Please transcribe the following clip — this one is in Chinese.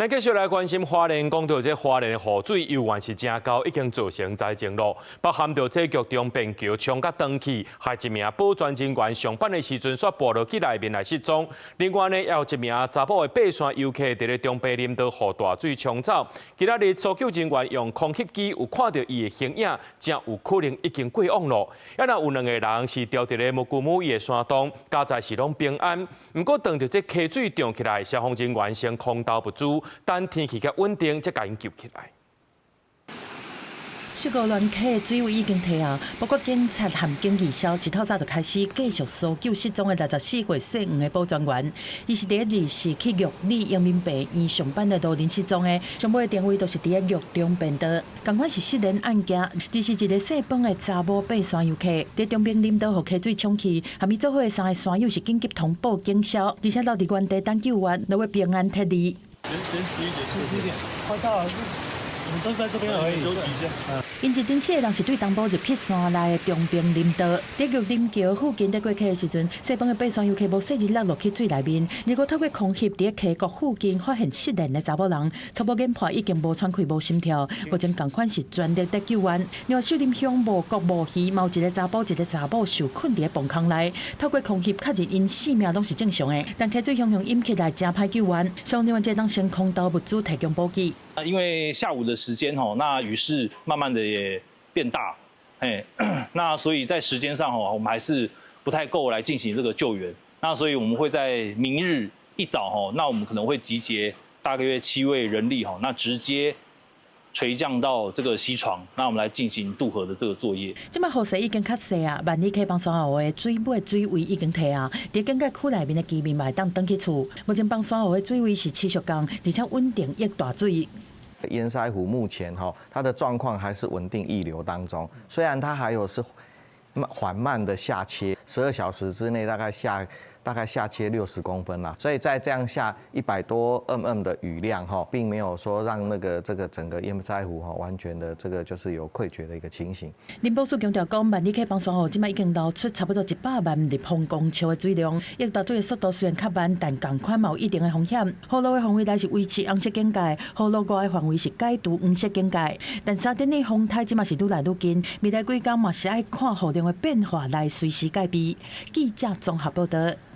咱繼續來關心花蓮，講到這花蓮的雨水油源是真高，已經造成災情咯。包含到這局中便橋衝甲斷去，害一名保全人員上班的時陣煞墮落去內面來失蹤。另外呢，也有一名查某的爬山遊客佇咧中北林道雨大水沖走。今仔日搜救人員用空拍機有看到伊的形影，真有可能已經過往咯。也若有2個人是掉佇咧木古母伊的山洞，加在是攏平安。不過當着這溪水漲起來，消防人員先空投不住。等天氣較穩定，才甲因救起來。小高亂溪的水位已經退啊，不過警察和警義消一透早就開始繼續搜救失蹤的64歲姓吳的保全員。伊是第一日是去玉里陽明病院上班的路人失蹤的，上尾的定位都是佇咧玉中便道。同款是失聯案件，這是一個細本的查某爬山遊客，佇中邊林道被溪水沖去，和伊做伙的3個山友是緊急通報警消，而且留佇原地等救援，落尾平安脫離。先遲一點，快到了。我們都在這邊而已，休息一下。因一頂四個人是對東部入去山內的中邊林道，在玉林橋附近在過溪的時陣，細本的爬山遊客無細日落去水內面，如果透過空翕在溪谷附近發現失聯的查某人，初步研判已經無喘氣、無心跳，目前同款是全力在救援。另外，秀林鄉無國無魚，嘛有一個查某受困在崩坑內，透過空翕確認因性命攏是正常的，但溪水洶湧湧起來，真歹救援。消防人員這當先空投物資提供補給。因為下午的時間那雨勢慢慢的也變大，那所以在時間上我們還是不太夠來進行這個救援。那所以我們會在明日一早那我們可能會集結大約7位人力那直接垂降到這個溪床，那我們來進行渡河的這個作業。這擺雨勢已經較細啊，萬里溪幫山湖的水尾水位已經退啊，在警戒區內面的居民嘛當回去厝。目前幫山湖的水位是持續降，而且穩定溢大水。堰塞湖目前它的狀況還是穩定溢流當中，雖然它還有是緩慢的下切，12小時之內大概下切60公分啦，所以在這樣下100多的雨量並沒有說讓這個整個堰塞湖完全的這個就是有潰決的一個情形。林保署強調講，萬里溪幫山湖現在已經流出差不多100萬立方公尺的水量，溢大水的速度雖然較慢，但同款嘛有一定的風險。雨路的範圍內是維持紅色警戒，雨路外的範圍是解除黃色警戒。但沙甸的風台現在是愈來愈近，未來幾天嘛是愛看雨量的變化來隨時改變。記者綜合報道。